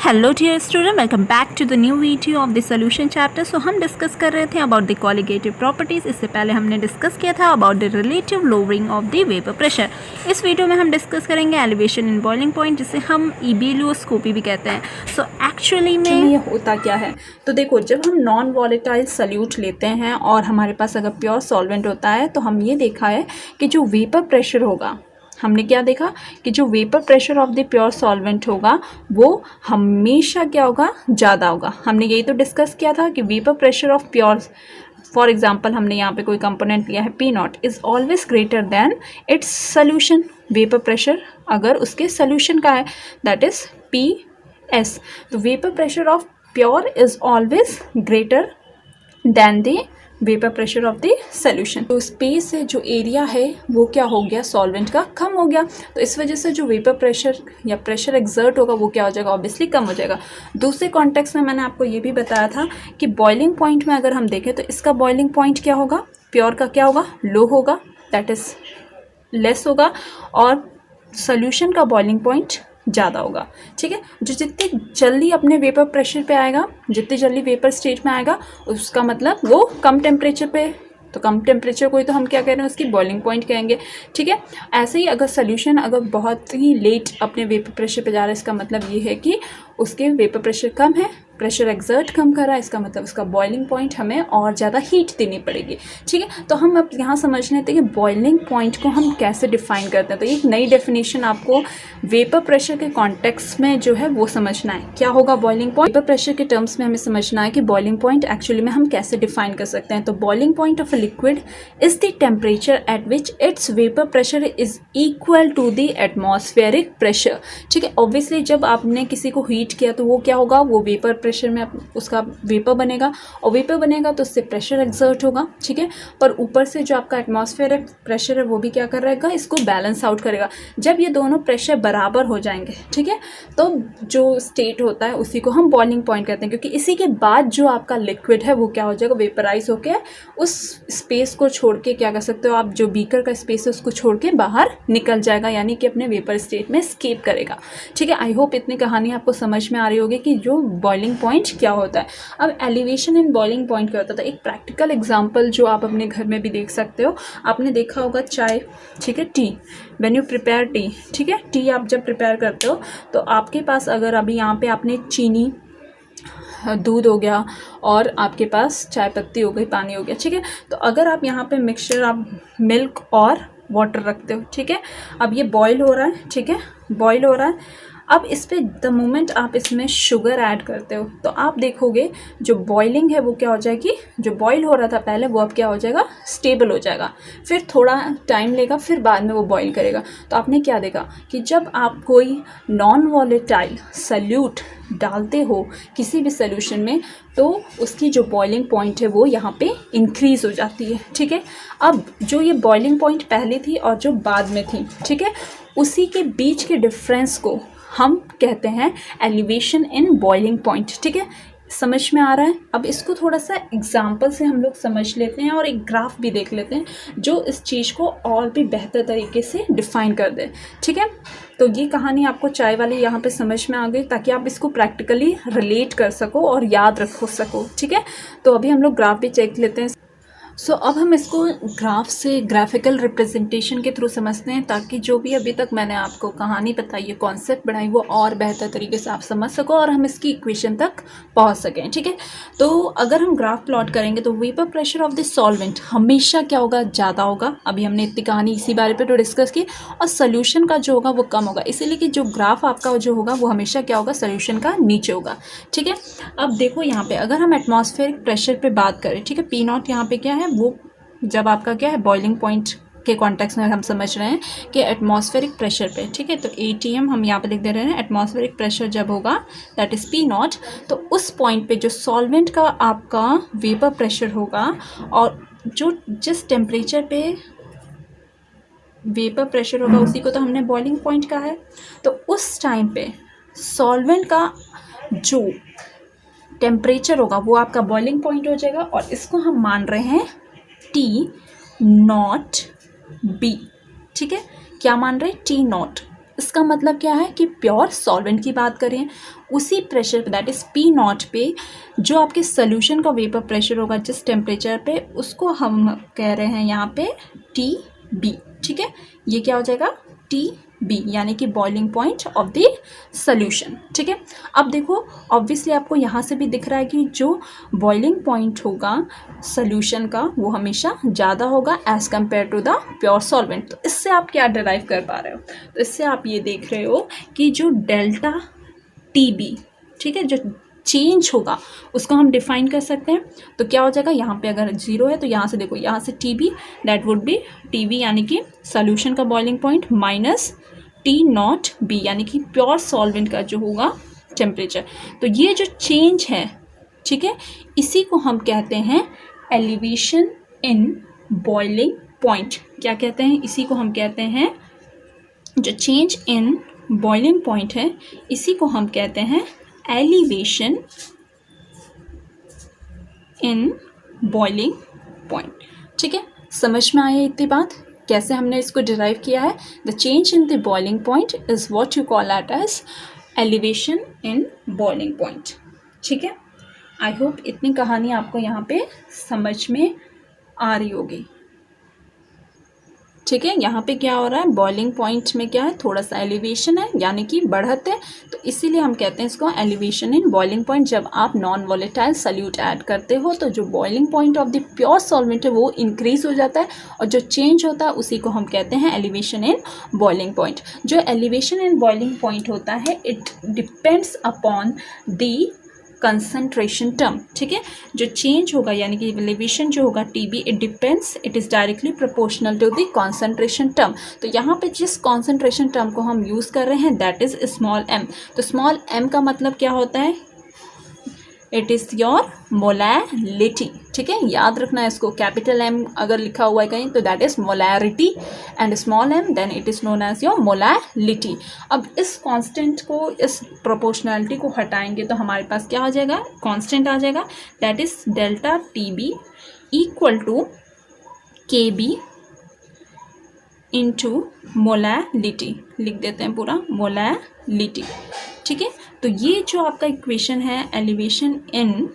Hello dear student, welcome back to the new video of the solution chapter. So हम discuss कर रहे थे about the colligative properties. इससे पहले हमने डिस्कस किया था about the relative lowering of the vapour pressure. इस वीडियो में हम डिस्कस करेंगे एलिवेशन इन बॉइलिंग पॉइंट, जिसे हम इबेलियोस्कोपी भी कहते हैं। सो एक्चुअली में ये होता क्या है, तो देखो, जब हम नॉन वॉलेटाइल सल्यूट लेते हैं और हमारे पास अगर प्योर सॉल्वेंट होता है, तो हम ये देखा है कि जो वेपर प्रेशर होगा, हमने क्या देखा कि जो vapour pressure of the pure solvent होगा वो हमेशा क्या होगा, ज़्यादा होगा। हमने यही तो डिस्कस किया था कि vapour pressure of pure, for example हमने यहाँ पे कोई कंपोनेंट लिया है P not, is always greater than its solution. Vapour pressure अगर उसके सोल्यूशन का है, दैट इज़ पी एस। तो vapour pressure of pure is always greater than the vapour pressure of the solution. तो स्पेस है, जो एरिया है वो क्या हो गया, सॉल्वेंट का कम हो गया। तो इस वजह से जो वेपर प्रेशर या प्रेशर एक्सर्ट होगा वो क्या हो जाएगा, ऑब्वियसली कम हो जाएगा। दूसरे कॉन्टेक्स्ट में मैंने आपको ये भी बताया था कि बॉइलिंग पॉइंट में अगर हम देखें तो इसका बॉइलिंग पॉइंट क्या होगा, प्योर का क्या होगा, लो होगा, दैट इज़ लेस होगा, और सोल्यूशन का बॉइलिंग पॉइंट ज़्यादा होगा। ठीक है, जो जितनी जल्दी अपने वेपर प्रेशर पे आएगा, जितनी जल्दी वेपर स्टेज में आएगा, उसका मतलब वो कम टेम्परेचर पे, तो कम टेम्परेचर को ही तो हम क्या कह रहे हैं, उसकी बॉइलिंग पॉइंट कहेंगे। ठीक है, ऐसे ही अगर सोल्यूशन अगर बहुत ही लेट अपने वेपर प्रेशर पे जा रहा है, इसका मतलब ये है कि उसके वेपर प्रेशर कम है, प्रेशर एक्सर्ट कम कर रहा है, इसका मतलब उसका बॉइलिंग पॉइंट हमें और ज़्यादा हीट देनी पड़ेगी। ठीक है, तो हम अब यहाँ समझ लेते हैं कि बॉइलिंग पॉइंट को हम कैसे डिफाइन करते हैं। तो एक नई डेफिनेशन आपको वेपर प्रेशर के कॉन्टेक्स्ट में जो है वो समझना है। क्या होगा बॉइलिंग पॉइंट, वेपर प्रेशर के टर्म्स में हमें समझना है कि बॉइलिंग पॉइंट एक्चुअली में हम कैसे डिफाइन कर सकते हैं। तो boiling point of a liquid is the temperature at which its vapour pressure is equal to the atmospheric pressure. ठीक है, ऑब्वियसली जब आपने किसी को हीट किया तो वो क्या होगा, वो वेपर प्रेशर में उसका वेपर बनेगा, और वेपर बनेगा तो उससे प्रेशर एक्सर्ट होगा। ठीक है, पर ऊपर से जो आपका एटमॉस्फेरिक प्रेशर है वो भी क्या कर रहेगा, इसको बैलेंस आउट करेगा। जब ये दोनों प्रेशर बराबर हो जाएंगे, ठीक है, तो जो स्टेट होता है उसी को हम बॉइलिंग पॉइंट कहते हैं, क्योंकि इसी के बाद जो आपका लिक्विड है वो क्या हो जाएगा, वेपराइज होकर उस स्पेस को छोड़ के क्या कर सकते हो आप, जो बीकर का स्पेस है उसको छोड़ के बाहर निकल जाएगा, यानी कि अपने वेपर स्टेट में स्केप करेगा। ठीक है, आई होप इतनी कहानी आपको समझ में आ रही होगी कि जो बॉइलिंग पॉइंट क्या होता है। अब एलिवेशन इन बॉइलिंग पॉइंट क्या होता था, एक प्रैक्टिकल एग्जांपल जो आप अपने घर में भी देख सकते हो। आपने देखा होगा चाय, ठीक है, T, when you prepare T, ठीक है, टी आप जब प्रिपेयर करते हो तो आपके पास अगर अभी यहाँ पे आपने चीनी, दूध हो गया और आपके पास चाय पत्ती हो गई, पानी हो गया, ठीक है, तो अगर आप यहाँ पे मिक्सचर, आप मिल्क और वाटर रखते हो, ठीक है, अब ये बॉईल हो रहा है, ठीक है, बॉईल हो रहा है। अब इस पे द मोमेंट आप इसमें शुगर ऐड करते हो तो आप देखोगे जो बॉइलिंग है वो क्या हो जाएगी, जो बॉईल हो रहा था पहले वो अब क्या हो जाएगा, स्टेबल हो जाएगा, फिर थोड़ा टाइम लेगा, फिर बाद में वो बॉईल करेगा। तो आपने क्या देखा कि जब आप कोई नॉन वॉलेटाइल सल्यूट डालते हो किसी भी सोल्यूशन में, तो उसकी जो बॉइलिंग पॉइंट है वो यहाँ पे इंक्रीज़ हो जाती है। ठीक है, अब जो ये बॉइलिंग पॉइंट पहले थी और जो बाद में थी, ठीक है, उसी के बीच के डिफरेंस को हम कहते हैं एलिवेशन इन बॉइलिंग पॉइंट। ठीक है, समझ में आ रहा है। अब इसको थोड़ा सा एग्जांपल से हम लोग समझ लेते हैं और एक ग्राफ भी देख लेते हैं जो इस चीज़ को और भी बेहतर तरीके से डिफाइन कर दे। ठीक है, तो ये कहानी आपको चाय वाली यहाँ पे समझ में आ गई, ताकि आप इसको प्रैक्टिकली रिलेट कर सको और याद रखो सको। ठीक है, तो अभी हम लोग ग्राफ भी चेक लेते हैं। सो अब हम इसको ग्राफ से, ग्राफिकल रिप्रेजेंटेशन के थ्रू समझते हैं, ताकि जो भी अभी तक मैंने आपको कहानी बताई है, कॉन्सेप्ट बढ़ाई, वो और बेहतर तरीके से आप समझ सको और हम इसकी इक्वेशन तक पहुंच सकें। ठीक है, तो अगर हम ग्राफ प्लॉट करेंगे तो vapour pressure of the solvent हमेशा क्या होगा, ज़्यादा होगा। अभी हमने इतनी कहानी इसी बारे पर तो डिस्कस की, और सोल्यूशन का जो होगा वो कम होगा, इसीलिए कि जो ग्राफ आपका जो होगा वो हमेशा क्या होगा, सोल्यूशन का नीचे होगा। ठीक है, अब देखो यहाँ पे अगर हम एटमॉस्फेरिक प्रेशर पे बात करें, ठीक है, पी नॉट यहाँ पे क्या है, वो जब आपका क्या है, बॉइलिंग पॉइंट के कॉन्टेक्स्ट में हम समझ रहे हैं कि एटमॉस्फेरिक प्रेशर पे, ठीक है, तो ATM हम यहाँ पे लिख दे रहे हैं। एटमॉस्फेरिक प्रेशर जब होगा दैट इज़ पी नॉट, तो उस पॉइंट पे जो सॉल्वेंट का आपका वेपर प्रेशर होगा और जो जिस टेम्परेचर पे वेपर प्रेशर होगा उसी को तो हमने बॉइलिंग पॉइंट कहा है। तो उस टाइम पे सॉल्वेंट का जो टेम्परेचर होगा वो आपका बॉइलिंग पॉइंट हो जाएगा, और इसको हम मान रहे हैं T नॉट B। ठीक है, क्या मान रहे हैं, T नॉट। इसका मतलब क्या है कि प्योर सॉल्वेंट की बात करें, उसी प्रेशर दैट इज़ P0 पे जो आपके सोल्यूशन का वेपर प्रेशर होगा जिस टेम्परेचर पे, उसको हम कह रहे हैं यहाँ पे TB। ठीक है, ये क्या हो जाएगा TB, यानी कि boiling point of the solution. ठीक है, अब देखो ऑब्वियसली आपको यहाँ से भी दिख रहा है कि जो बॉइलिंग पॉइंट होगा सोल्यूशन का वो हमेशा ज़्यादा होगा as compare to the pure solvent. तो इससे आप क्या डिराइव कर पा रहे हो, तो इससे आप ये देख रहे हो कि जो डेल्टा TB, ठीक है, जो चेंज होगा उसको हम डिफाइन कर सकते हैं। तो क्या हो जाएगा, यहाँ पे अगर 0 है तो यहाँ से देखो, यहाँ से TB that would be TB यानी कि सोल्यूशन का बॉइलिंग पॉइंट माइनस T0B यानी कि प्योर सॉल्वेंट का जो होगा टेम्परेचर। तो ये जो चेंज है, ठीक है, इसी को हम कहते हैं एलिवेशन इन बॉइलिंग पॉइंट। क्या कहते हैं, इसी को हम कहते हैं, जो चेंज इन बॉइलिंग पॉइंट है इसी को हम कहते हैं एलिवेशन इन बॉइलिंग पॉइंट। ठीक है, समझ में आया इतनी बात, कैसे हमने इसको डिराइव किया है। The change in the boiling point is what you call that as elevation in boiling point. ठीक है, आई होप इतनी कहानी आपको यहाँ पे समझ में आ रही होगी। ठीक है, यहाँ पे क्या हो रहा है, बॉइलिंग पॉइंट में क्या है, थोड़ा सा एलिवेशन है यानी कि बढ़त है, तो इसीलिए हम कहते हैं इसको एलिवेशन इन बॉइलिंग पॉइंट। जब आप नॉन वॉलेटाइल सॉल्यूट ऐड करते हो तो जो boiling point of the pure solvent है वो इंक्रीज हो जाता है, और जो चेंज होता है उसी को हम कहते हैं एलिवेशन इन बॉइलिंग पॉइंट। जो एलिवेशन इन बॉइलिंग पॉइंट होता है it depends upon the concentration term. ठीक है, जो चेंज होगा यानी कि एलिवेशन जो होगा TB, it depends, it is directly proportional to the concentration term. तो यहाँ पे जिस कंसंट्रेशन टर्म को हम यूज़ कर रहे हैं दैट इज़ स्मॉल m। तो स्मॉल m का मतलब क्या होता है, इट इज़ योर मोलैलिटी। ठीक है, याद रखना है इसको, कैपिटल M अगर लिखा हुआ है कहीं तो that is molarity, and small m then it is known as your molality. अब इस कांस्टेंट को, इस प्रोपोर्शनैलिटी को हटाएंगे तो हमारे पास क्या आ जाएगा, कांस्टेंट आ जाएगा, that is delta TB equal to KB into molality. लिख देते हैं पूरा मोलैलिटी। ठीक है, तो ये जो आपका इक्वेशन है एलिवेशन इन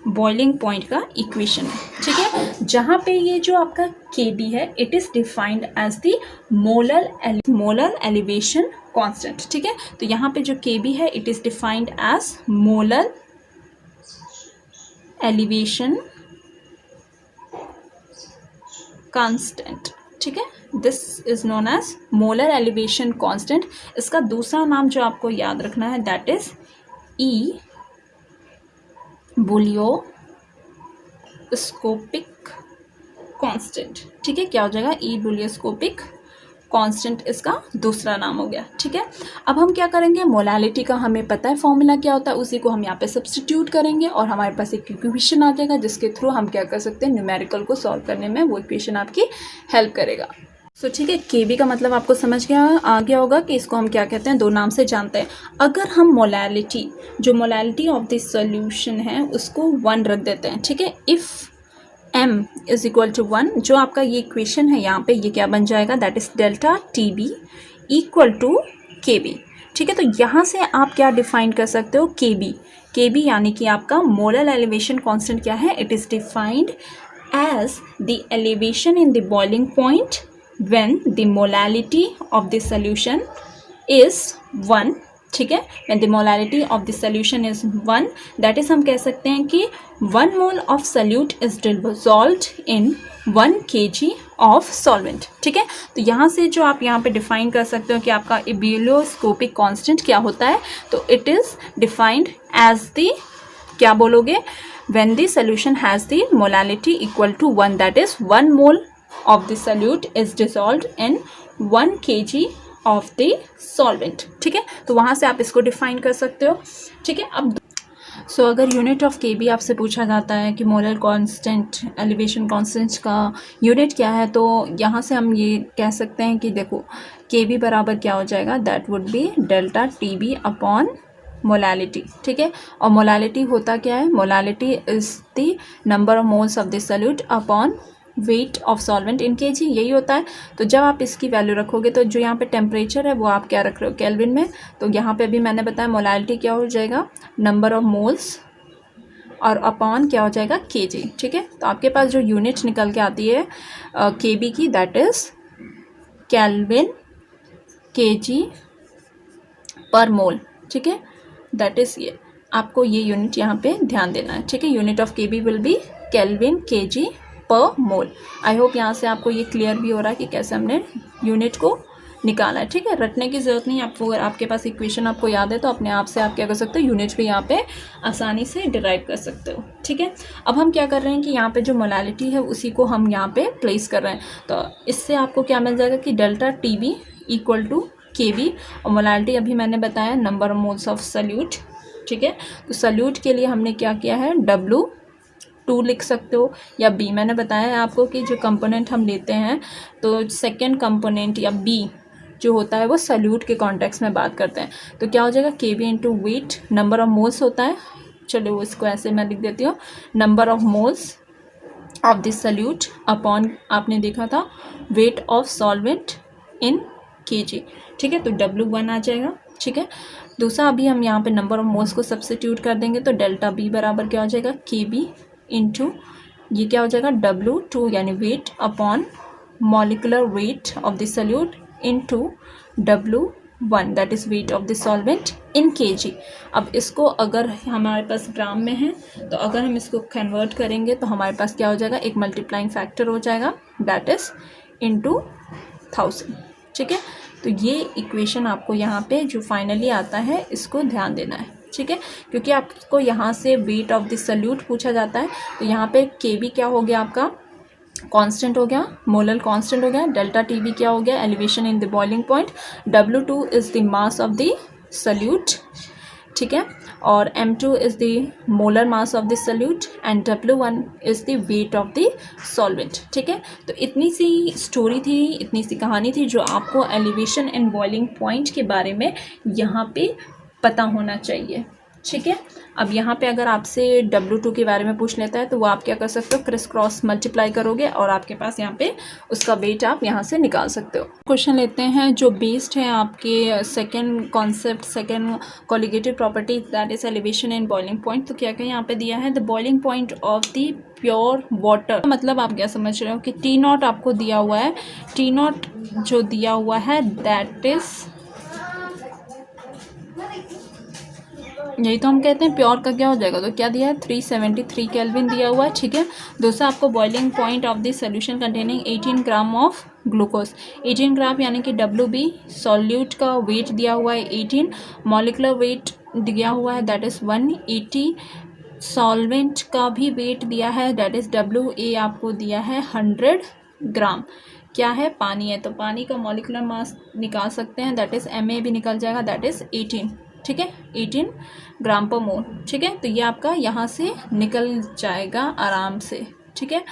बॉइलिंग पॉइंट का इक्वेशन है। ठीक है, जहाँ पे ये जो आपका KB है it is defined as the molar elevation constant. ठीक है, तो यहाँ पे जो KB है it is defined as molar elevation constant. ठीक है, this is known as molar elevation constant. इसका दूसरा नाम जो आपको याद रखना है that is ebullioscopic constant. ठीक है, क्या हो जाएगा, ई बुलियोस्कोपिक कांस्टेंट इसका दूसरा नाम हो गया। ठीक है, अब हम क्या करेंगे, मोलैलिटी का हमें पता है फॉर्मूला क्या होता है, उसी को हम यहाँ पे सब्स्टिट्यूट करेंगे और हमारे पास एक इक्वेशन आ जाएगा जिसके थ्रू हम क्या कर सकते हैं, न्यूमेरिकल को सॉल्व करने में वो इक्वेशन आपकी हेल्प करेगा। सो ठीक है, KB का मतलब आपको समझ आ गया होगा कि इसको हम क्या कहते हैं, दो नाम से जानते हैं। अगर हम मोलैलिटी, जो मोलैलिटी ऑफ दिस सोल्यूशन है उसको 1 रख देते हैं। ठीक है, if m is equal to 1, जो आपका ये इक्वेशन है यहाँ पे ये क्या बन जाएगा, that is delta TB equal to KB। ठीक है, तो यहाँ से आप क्या डिफाइन कर सकते हो, KB यानी कि आपका मोलर एलिवेशन कांस्टेंट क्या है, it is defined as the elevation in the boiling point when the molality of the solution is 1। ठीक है, when the molality of the solution is 1, that is हम कह सकते हैं कि 1 mole of solute is dissolved in 1 kg of solvent। ठीक है, तो यहाँ से जो आप यहाँ पे डिफाइन कर सकते हो कि आपका बुलियोस्कोपिक कांस्टेंट क्या होता है, तो it is defined as the, क्या बोलोगे, when the solution has the molality equal to 1, that is 1 mole of the solute is dissolved in 1 kg of the solvent. ठीक है, तो वहाँ से आप इसको डिफाइन कर सकते हो। ठीक है, अब सो अगर यूनिट ऑफ KB आपसे पूछा जाता है कि मोलर कांस्टेंट, एलिवेशन कांस्टेंट का यूनिट क्या है, तो यहाँ से हम ये कह सकते हैं कि देखो KB बराबर क्या हो जाएगा, that would be delta TB upon molality. ठीक है, और मोलैलिटी होता क्या है, molality is the number of moles of the solute upon weight of solvent in KG, यही होता है। तो जब आप इसकी वैल्यू रखोगे तो जो यहाँ पे टेम्परेचर है वो आप क्या रख रहे हो केल्विन में, तो यहाँ पे भी मैंने बताया मोलालिटी क्या हो जाएगा नंबर ऑफ मोल्स और अपॉन क्या हो जाएगा केजी। ठीक है, तो आपके पास जो यूनिट निकल के आती है केबी की, दैट इज़ केल्विन केजी पर मोल। ठीक है, दैट इज़ ये आपको ये यूनिट यहाँ पे ध्यान देना है। ठीक है, unit of KB will be kelvin KG पर मोल। आई होप यहाँ से आपको ये क्लियर भी हो रहा है कि कैसे हमने यूनिट को निकाला है। ठीक है, रटने की ज़रूरत नहीं, आपको अगर आपके पास इक्वेशन आपको याद है तो अपने आप से आप क्या कर सकते हो यूनिट भी यहाँ पे आसानी से डिराइव कर सकते हो। ठीक है, अब हम क्या कर रहे हैं कि यहाँ पे जो मोलालिटी है उसी को हम यहाँ पे प्लेस कर रहे हैं, तो इससे आपको क्या मिल जाएगा कि delta T B equal to K B, और मोलालिटी अभी मैंने बताया number of moles of solute. ठीक है, तो सल्यूट के लिए हमने क्या किया है W2 लिख सकते हो या B। मैंने बताया है आपको कि जो कंपोनेंट हम लेते हैं तो सेकेंड कंपोनेंट या B जो होता है वो सल्यूट के कॉन्टेक्स्ट में बात करते हैं, तो क्या हो जाएगा KB into weight, number of moles होता है। चलो इसको ऐसे मैं लिख देती हूँ, number of moles of this solute upon आपने देखा था weight of solvent in KG. ठीक है, तो W1 आ जाएगा। ठीक है, दूसरा अभी हम यहाँ पे नंबर ऑफ मोल्स को सब्स्टिट्यूट कर देंगे तो डेल्टा B बराबर क्या हो जाएगा KB इंटू ये क्या हो जाएगा W2 यानी weight upon molecular weight of the salute into W1 that is wait of the solvent in KG. अब इसको अगर हमारे पास ग्राम में है तो अगर हम इसको कन्वर्ट करेंगे तो हमारे पास क्या हो जाएगा एक मल्टीप्लाइंग फैक्टर हो जाएगा दैट इज़ इनटू 1000। ठीक है, तो ये इक्वेशन आपको यहाँ पे जो फाइनली आता है इसको ध्यान देना है। ठीक है, क्योंकि आपको यहाँ से वेट ऑफ द सल्यूट पूछा जाता है, तो यहाँ पे KB क्या हो गया आपका कांस्टेंट हो गया, मोलर कांस्टेंट हो गया, डेल्टा TB क्या हो गया elevation in the boiling point, W2 is the mass of the salute. ठीक है, और M2 is the molar mass of the salute and W1 is the wait of the solvent. ठीक है, तो इतनी सी स्टोरी थी, इतनी सी कहानी थी जो आपको एलिवेशन एंड बॉइलिंग पॉइंट के बारे में यहाँ पे पता होना चाहिए। ठीक है, अब यहाँ पे अगर आपसे W2 के बारे में पूछ लेता है तो वो आप क्या कर सकते हो क्रिस क्रॉस मल्टीप्लाई करोगे और आपके पास यहाँ पे उसका वेट आप यहाँ से निकाल सकते हो। क्वेश्चन लेते हैं जो बेस्ड है आपके second concept, second colligative property that is elevation and boiling point. तो क्या क्या यहाँ पे दिया है the boiling point of the pure water, मतलब आप क्या समझ रहे हो कि T0 आपको दिया हुआ है, T0 जो दिया हुआ है दैट इज यही तो हम कहते हैं प्योर का क्या हो जाएगा, तो क्या दिया है 373 केल्विन दिया हुआ है। ठीक है, दूसरा आपको boiling point of the solution containing 18 gram of glucose, 18 ग्राम यानी कि WB, सॉल्यूट का वेट दिया हुआ है 18, मॉलिकुलर वेट दिया हुआ है दैट इज़ 180, सॉल्वेंट का भी वेट दिया है दैट इज़ WA आपको दिया है 100 ग्राम। क्या है पानी है, तो पानी का मॉलिकुलर मास निकाल सकते हैं दैट इज़ MA भी निकल जाएगा दैट इज़ 18। ठीक है, 18 ग्राम पर मोल। ठीक है, तो ये आपका यहाँ से निकल जाएगा आराम से। ठीक है,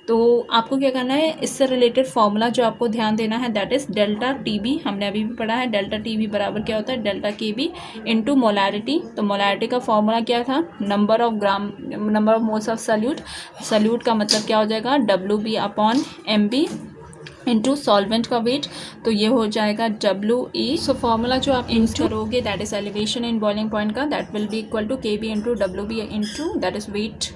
तो आपको क्या करना है इससे रिलेटेड फॉर्मूला जो आपको ध्यान देना है दैट इज़ डेल्टा TB, हमने अभी भी पढ़ा है डेल्टा TB बराबर क्या होता है डेल्टा KB इंटू मोलारिटी। तो मोलारिटी का फॉर्मूला क्या था number of moles of solute, solute का मतलब क्या हो जाएगा WB upon MB into solvent का वेट, तो ये हो जाएगा WE। सो फॉर्मूला जो आप यूज करोगे that is elevation in boiling point का that will be equal to KB into WB into that is weight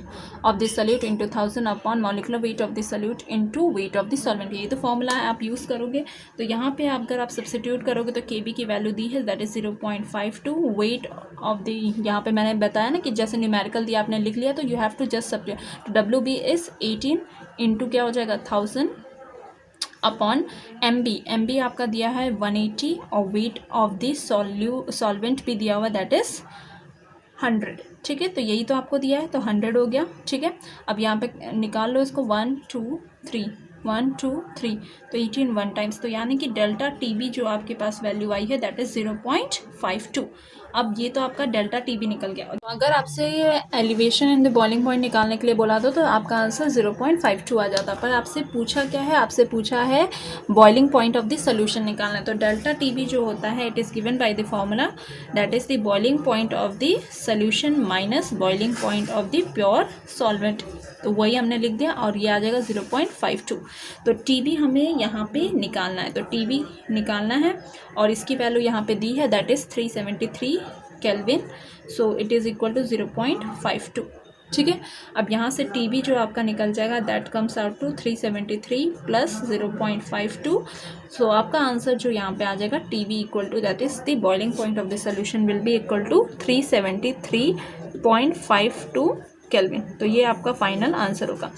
of the solute into 1000 upon molecular weight of the solute into weight of the solvent. ये तो formula है आप use करोगे। तो यहाँ पे अगर आप सब्स्टिट्यूट करोगे तो KB की वैल्यू दी है that is 0.52, wait of the यहाँ पे मैंने बताया ना कि जैसे न्यूमेरिकल दिया आपने लिख लिया तो you have to just substitute, तो WB इज 18 इंटू क्या हो जाएगा 1000 अपॉन MB आपका दिया है 180 और वेट ऑफ द सॉल्वेंट भी दिया हुआ दैट इज़ 100। ठीक है, तो यही तो आपको दिया है तो 100 हो गया। ठीक है, अब यहाँ पे निकाल लो इसको 1 2 3 1 2 3, तो 18 1 टाइम्स, तो यानी कि डेल्टा TB जो आपके पास वैल्यू आई है दैट इज़ 0.52। अब ये तो आपका डेल्टा TB निकल गया। अगर आपसे elevation in the boiling point निकालने के लिए बोला दो तो आपका आंसर 0.52 आ जाता, पर आपसे पूछा क्या है, आपसे पूछा है boiling point of the solution निकालना। तो डेल्टा TB जो होता है it is given by the formula that is the boiling point of the solution minus boiling point of the pure solvent. तो वही हमने लिख दिया और ये आ जाएगा 0.52। तो TB हमें यहाँ पे निकालना है, तो TB निकालना है और इसकी वैल्यू यहाँ पे दी है, that is 373 kelvin. So it is equal to 0.52। ठीक है, अब यहाँ से TB जो आपका निकल जाएगा that comes out to 373 plus 0.52। So आपका आंसर जो यहाँ पे आ जाएगा TB equal to that is the boiling point of the solution will be equal to 373.52 kelvin. तो ये आपका फाइनल आंसर होगा।